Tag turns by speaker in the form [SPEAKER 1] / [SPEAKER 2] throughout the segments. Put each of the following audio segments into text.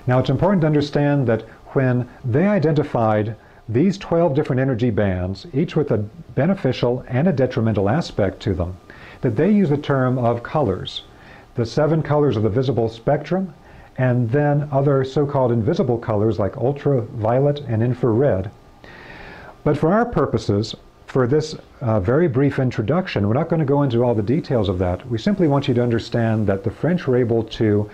[SPEAKER 1] Now it's important to understand that when they identified these 12 different energy bands, each with a beneficial and a detrimental aspect to them, that they use the term of colors. The 7 colors of the visible spectrum, and then other so-called invisible colors like ultraviolet and infrared. But for our purposes, for this very brief introduction, we're not going to go into all the details of that. We simply want you to understand that the French were able to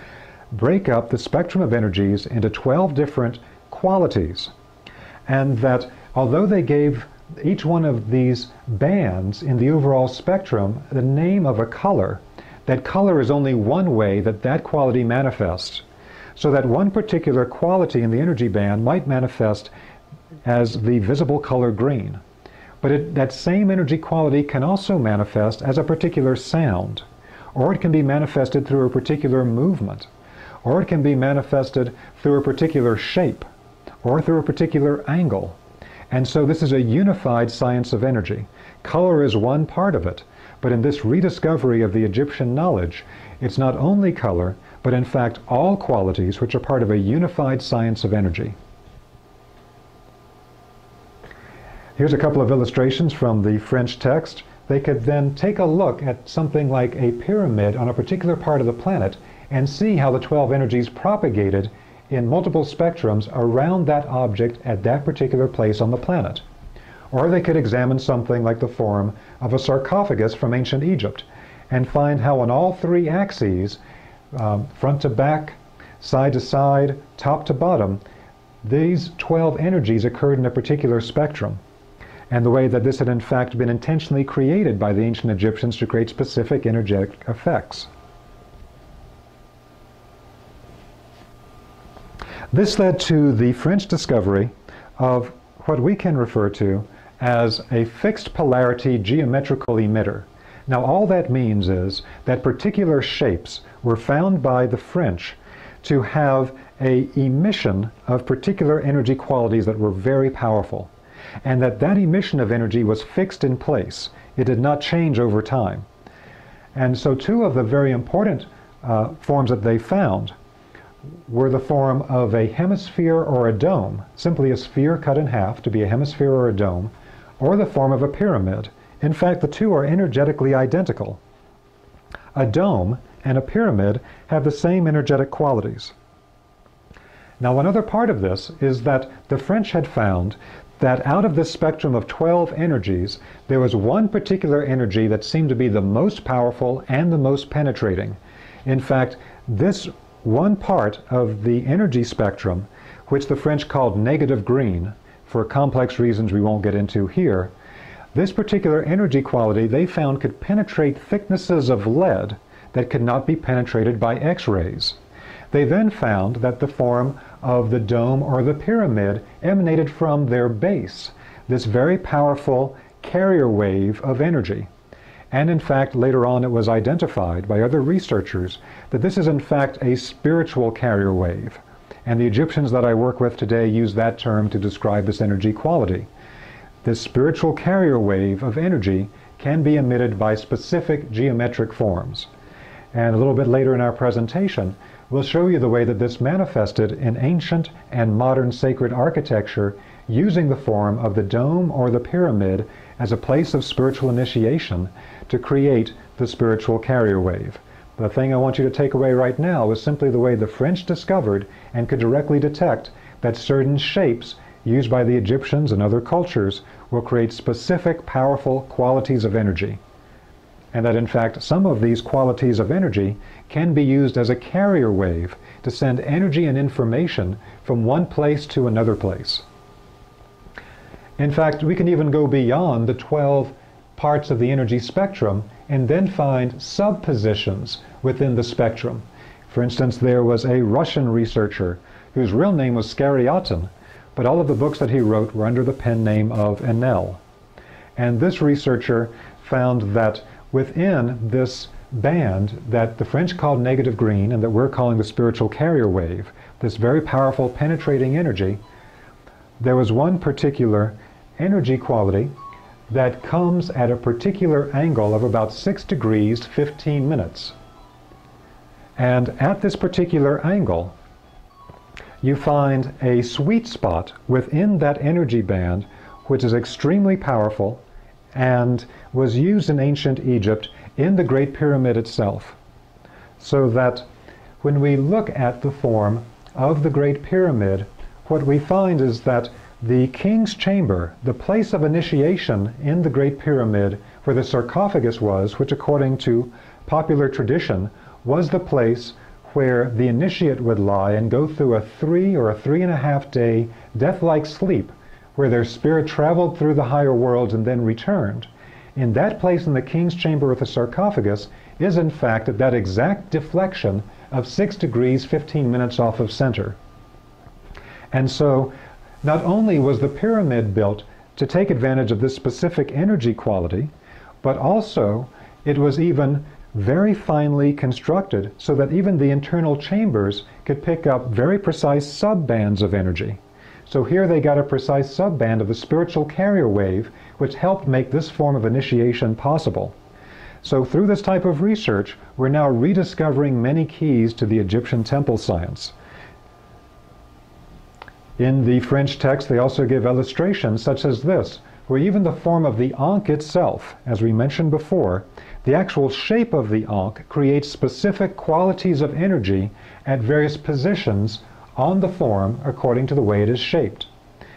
[SPEAKER 1] break up the spectrum of energies into 12 different qualities, and that although they gave each one of these bands in the overall spectrum the name of a color, that color is only one way that that quality manifests. So that one particular quality in the energy band might manifest as the visible color green. But that same energy quality can also manifest as a particular sound, or it can be manifested through a particular movement, or it can be manifested through a particular shape, or through a particular angle. And so this is a unified science of energy. Color is one part of it, but in this rediscovery of the Egyptian knowledge, it's not only color, but in fact all qualities which are part of a unified science of energy. Here's a couple of illustrations from the French text. They could then take a look at something like a pyramid on a particular part of the planet and see how the 12 energies propagated in multiple spectrums around that object at that particular place on the planet. Or they could examine something like the form of a sarcophagus from ancient Egypt and find how on all 3 axes, front to back, side to side, top to bottom, these 12 energies occurred in a particular spectrum, and the way that this had in fact been intentionally created by the ancient Egyptians to create specific energetic effects. This led to the French discovery of what we can refer to as a fixed polarity geometrical emitter. Now all that means is that particular shapes were found by the French to have an emission of particular energy qualities that were very powerful, and that emission of energy was fixed in place. It did not change over time. And so 2 of the very important forms that they found were the form of a hemisphere or a dome, simply a sphere cut in half to be a hemisphere or a dome, or the form of a pyramid. In fact, the 2 are energetically identical. A dome and a pyramid have the same energetic qualities. Now, one other part of this is that the French had found that out of this spectrum of 12 energies, there was one particular energy that seemed to be the most powerful and the most penetrating. In fact, this one part of the energy spectrum, which the French called negative green, for complex reasons we won't get into here, this particular energy quality they found could penetrate thicknesses of lead that could not be penetrated by X-rays. They then found that the form of the dome or the pyramid emanated from their base, this very powerful carrier wave of energy. And in fact, later on it was identified by other researchers that this is in fact a spiritual carrier wave. And the Egyptians that I work with today use that term to describe this energy quality. This spiritual carrier wave of energy can be emitted by specific geometric forms. And a little bit later in our presentation, we'll show you the way that this manifested in ancient and modern sacred architecture using the form of the dome or the pyramid as a place of spiritual initiation to create the spiritual carrier wave. The thing I want you to take away right now is simply the way the French discovered and could directly detect that certain shapes used by the Egyptians and other cultures will create specific powerful qualities of energy. And that in fact some of these qualities of energy can be used as a carrier wave to send energy and information from one place to another place. In fact, we can even go beyond the 12 parts of the energy spectrum and then find subpositions within the spectrum. For instance, there was a Russian researcher whose real name was Skaryatin, but all of the books that he wrote were under the pen name of Enel. And this researcher found that within this band that the French called negative green and that we're calling the spiritual carrier wave, this very powerful penetrating energy, there was one particular energy quality that comes at a particular angle of about 6 degrees 15 minutes. And at this particular angle, you find a sweet spot within that energy band which is extremely powerful and was used in ancient Egypt in the Great Pyramid itself. So that when we look at the form of the Great Pyramid, what we find is that the king's chamber, the place of initiation in the Great Pyramid where the sarcophagus was, which according to popular tradition was the place where the initiate would lie and go through a 3 or a 3.5 day death-like sleep where their spirit traveled through the higher worlds and then returned. In that place in the king's chamber with the sarcophagus is in fact at that exact deflection of 6 degrees 15 minutes off of center. And so not only was the pyramid built to take advantage of this specific energy quality, but also it was even very finely constructed so that even the internal chambers could pick up very precise subbands of energy. So here they got a precise subband of the spiritual carrier wave, which helped make this form of initiation possible. So through this type of research, we're now rediscovering many keys to the Egyptian temple science. In the French text, they also give illustrations such as this, where even the form of the ankh itself, as we mentioned before, the actual shape of the ankh creates specific qualities of energy at various positions on the form according to the way it is shaped.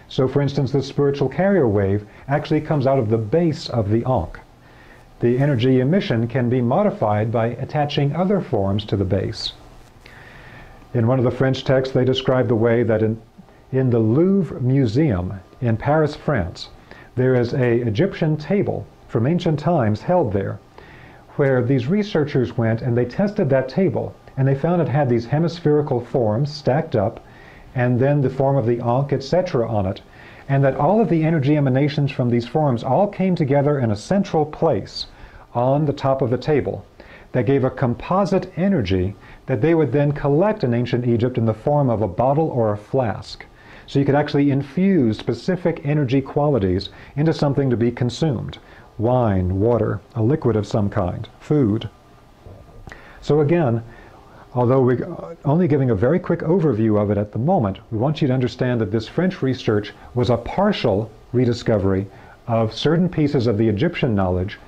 [SPEAKER 1] So for instance, the spiritual carrier wave actually comes out of the base of the ankh. The energy emission can be modified by attaching other forms to the base. In one of the French texts, they describe the way that in the Louvre Museum in Paris, France, there is an Egyptian table from ancient times held there, where these researchers went and they tested that table, and they found it had these hemispherical forms stacked up, and then the form of the ankh, etc. on it, and that all of the energy emanations from these forms all came together in a central place on the top of the table that gave a composite energy that they would then collect in ancient Egypt in the form of a bottle or a flask. So you could actually infuse specific energy qualities into something to be consumed. Wine, water, a liquid of some kind, food. So again, although we're only giving a very quick overview of it at the moment, we want you to understand that this French research was a partial rediscovery of certain pieces of the Egyptian knowledge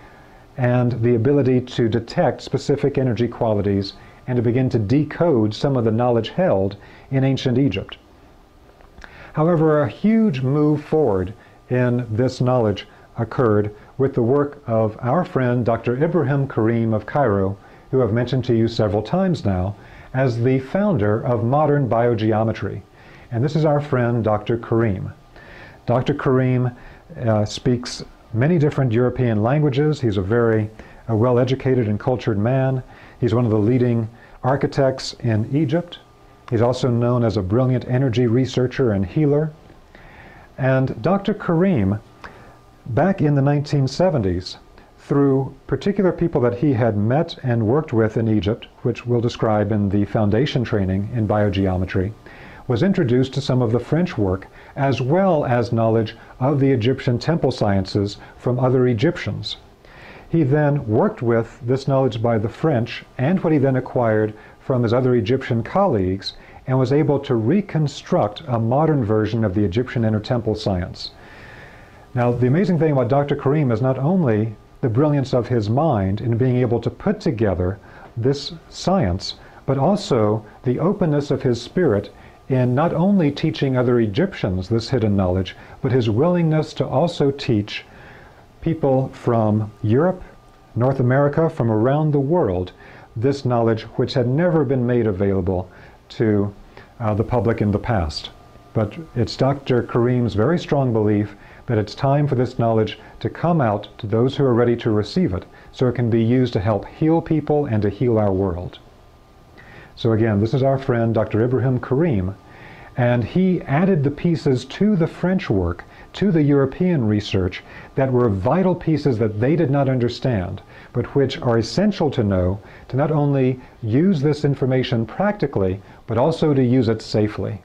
[SPEAKER 1] and the ability to detect specific energy qualities and to begin to decode some of the knowledge held in ancient Egypt. However, a huge move forward in this knowledge occurred with the work of our friend Dr. Ibrahim Karim of Cairo, who I've mentioned to you several times now, as the founder of modern biogeometry. And this is our friend Dr. Karim. Dr. Karim speaks many different European languages. He's a very well-educated and cultured man. He's one of the leading architects in Egypt. He's also known as a brilliant energy researcher and healer. And Dr. Karim, back in the 1970s, through particular people that he had met and worked with in Egypt, which we'll describe in the foundation training in biogeometry, was introduced to some of the French work as well as knowledge of the Egyptian temple sciences from other Egyptians. He then worked with this knowledge by the French and what he then acquired from his other Egyptian colleagues and was able to reconstruct a modern version of the Egyptian inner temple science. Now, the amazing thing about Dr. Karim is not only the brilliance of his mind in being able to put together this science, but also the openness of his spirit in not only teaching other Egyptians this hidden knowledge, but his willingness to also teach people from Europe, North America, from around the world, this knowledge which had never been made available to the public in the past. But it's Dr. Karim's very strong belief that it's time for this knowledge to come out to those who are ready to receive it, so it can be used to help heal people and to heal our world. So again, this is our friend Dr. Ibrahim Karim, and he added the pieces to the French work, to the European research, that were vital pieces that they did not understand, but which are essential to know to not only use this information practically, but also to use it safely.